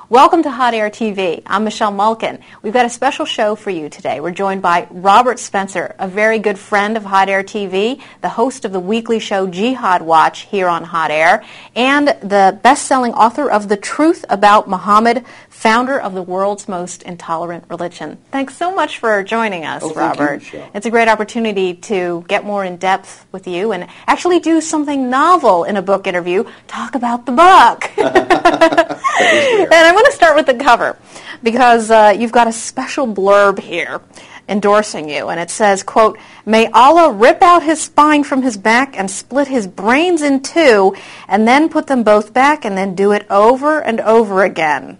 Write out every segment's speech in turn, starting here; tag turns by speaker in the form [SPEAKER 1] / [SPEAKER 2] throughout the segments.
[SPEAKER 1] Welcome to Hot Air TV. I'm Michelle Malkin. We've got a special show for you today. We're joined by Robert Spencer, a very good friend of Hot Air TV, the host of the weekly show Jihad Watch here on Hot Air, and the best-selling author of The Truth About Muhammad, founder of the world's most intolerant religion. Thanks so much for joining us, Robert.
[SPEAKER 2] Thank you, Michelle.
[SPEAKER 1] It's a great opportunity to get more in depth with you and actually do something novel in a book interview, talk about the book. And I want to start with the cover because you've got a special blurb here endorsing you, and it says, quote, "May Allah rip out his spine from his back and split his brains in two and then put them both back and then do it over and over again."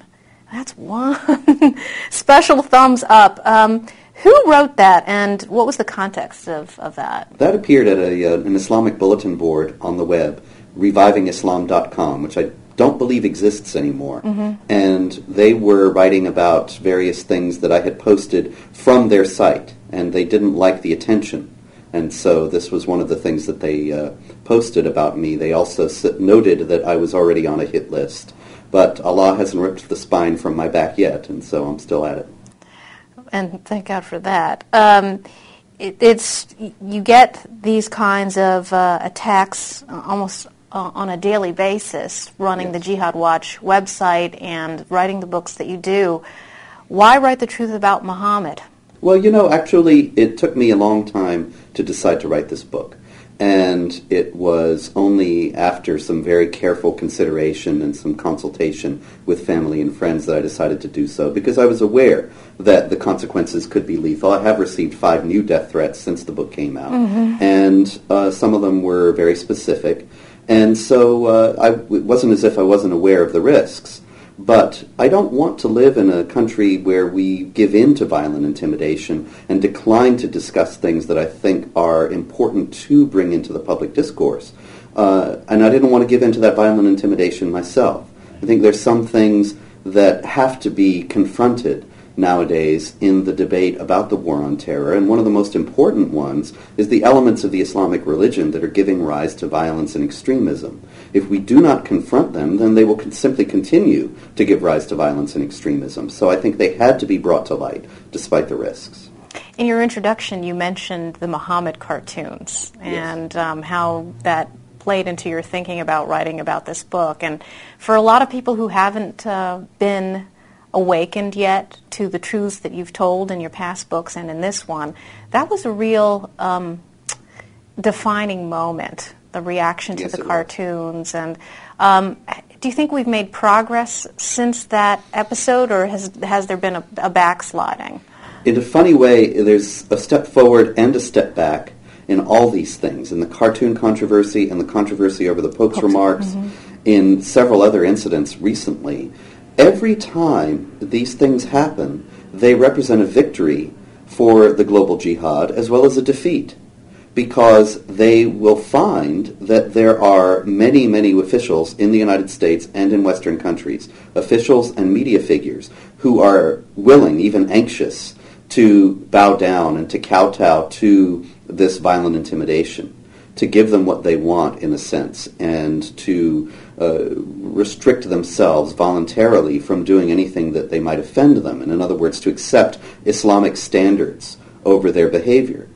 [SPEAKER 1] That's one special thumbs up. Who wrote that, and what was the context of that?
[SPEAKER 2] That appeared at an Islamic bulletin board on the web, revivingislam.com, which I don't believe exists anymore.
[SPEAKER 1] Mm-hmm.
[SPEAKER 2] And they were writing about various things that I had posted from their site, and they didn't like the attention. And so this was one of the things that they posted about me. They also noted that I was already on a hit list. But Allah hasn't ripped the spine from my back yet, and so I'm still at it.
[SPEAKER 1] And thank God for that. You get these kinds of attacks almost on a daily basis, running
[SPEAKER 2] Yes.
[SPEAKER 1] the Jihad Watch website and writing the books that you do. Why write the truth about Muhammad?
[SPEAKER 2] Well, actually, it took me a long time to decide to write this book. And it was only after some very careful consideration and some consultation with family and friends that I decided to do so, because I was aware that the consequences could be lethal. I have received 5 new death threats since the book came out, and some of them were very specific. And so it wasn't as if I wasn't aware of the risks. But I don't want to live in a country where we give in to violent intimidation and decline to discuss things that I think are important to bring into the public discourse. And I didn't want to give in to that violent intimidation myself. I think there's some things that have to be confronted nowadays in the debate about the war on terror, and one of the most important ones is the elements of the Islamic religion that are giving rise to violence and extremism. If we do not confront them, then they will simply continue to give rise to violence and extremism. So I think they had to be brought to light, despite the risks.
[SPEAKER 1] In your introduction, you mentioned the Muhammad cartoons and how that played into your thinking about writing about this book. And for a lot of people who haven't been awakened yet to the truths that you've told in your past books and in this one, that was a real defining moment, the reaction to the cartoons. And do you think we've made progress since that episode, or has there been a backsliding?
[SPEAKER 2] In a funny way, there's a step forward and a step back in all these things, in the cartoon controversy and the controversy over the Pope's remarks, in several other incidents recently. Every time these things happen, they represent a victory for the global jihad as well as a defeat, because they will find that there are many, many officials in the United States and in Western countries, officials and media figures, who are willing, even anxious, to bow down and to kowtow to this violent intimidation, to give them what they want, in a sense, and to restrict themselves voluntarily from doing anything that they might offend them, and in other words, to accept Islamic standards over their behavior.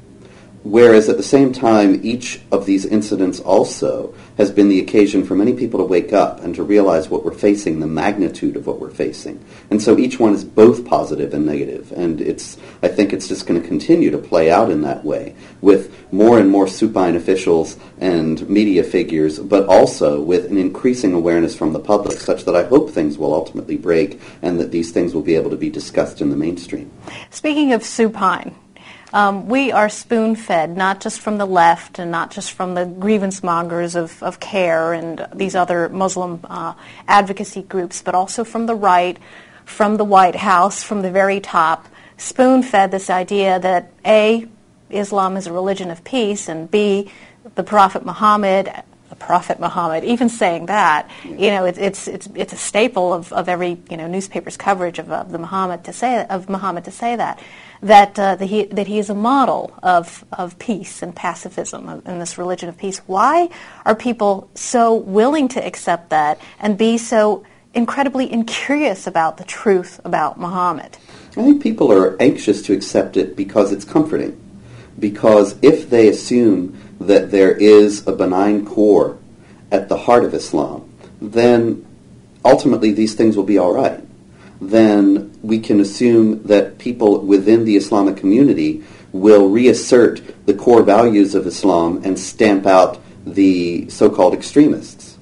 [SPEAKER 2] Whereas at the same time, each of these incidents also has been the occasion for many people to wake up and to realize what we're facing, the magnitude of what we're facing. And so each one is both positive and negative. And I think it's just going to continue to play out in that way, with more and more supine officials and media figures, but also with an increasing awareness from the public, such that I hope things will ultimately break and that these things will be able to be discussed in the mainstream.
[SPEAKER 1] Speaking of supine, we are spoon-fed, not just from the left and not just from the grievance mongers of CARE and these other Muslim advocacy groups, but also from the right, from the White House, from the very top, spoon-fed this idea that A, Islam is a religion of peace, and B, the Prophet Muhammad, even saying that, it's a staple of every newspaper's coverage of Muhammad to say that he is a model of peace and pacifism in this religion of peace. Why are people so willing to accept that and be so incredibly incurious about the truth about Muhammad.
[SPEAKER 2] I think people are anxious to accept it because it's comforting. Because if they assume that there is a benign core at the heart of Islam, then ultimately these things will be all right. Then we can assume that people within the Islamic community will reassert the core values of Islam and stamp out the so-called extremists.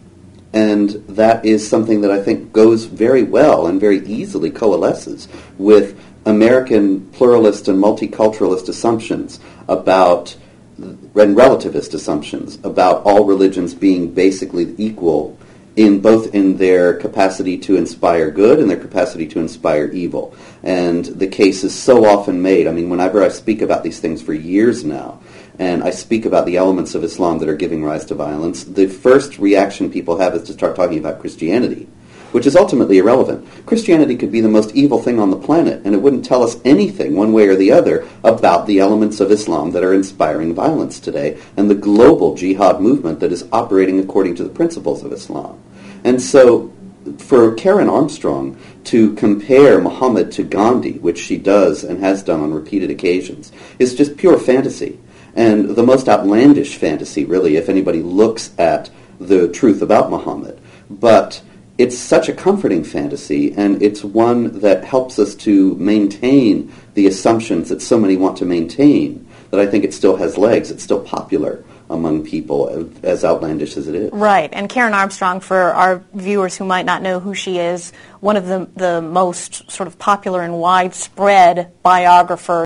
[SPEAKER 2] And that is something that I think goes very well and very easily coalesces with American pluralist and multiculturalist assumptions about, and relativist assumptions about all religions being basically equal in both in their capacity to inspire good and their capacity to inspire evil. And the case is so often made. I mean, whenever I speak about these things for years now, and I speak about the elements of Islam that are giving rise to violence, the first reaction people have is to start talking about Christianity, which is ultimately irrelevant. Christianity could be the most evil thing on the planet, and it wouldn't tell us anything, one way or the other, about the elements of Islam that are inspiring violence today, and the global jihad movement that is operating according to the principles of Islam. And so, for Karen Armstrong to compare Muhammad to Gandhi, which she does and has done on repeated occasions, is just pure fantasy. And the most outlandish fantasy, really, if anybody looks at the truth about Muhammad. But it's such a comforting fantasy, and it's one that helps us to maintain the assumptions that so many want to maintain, that I think it still has legs. It's still popular among people, as outlandish as it is.
[SPEAKER 1] Right, and Karen Armstrong, for our viewers who might not know who she is, one of the most sort of popular and widespread biographers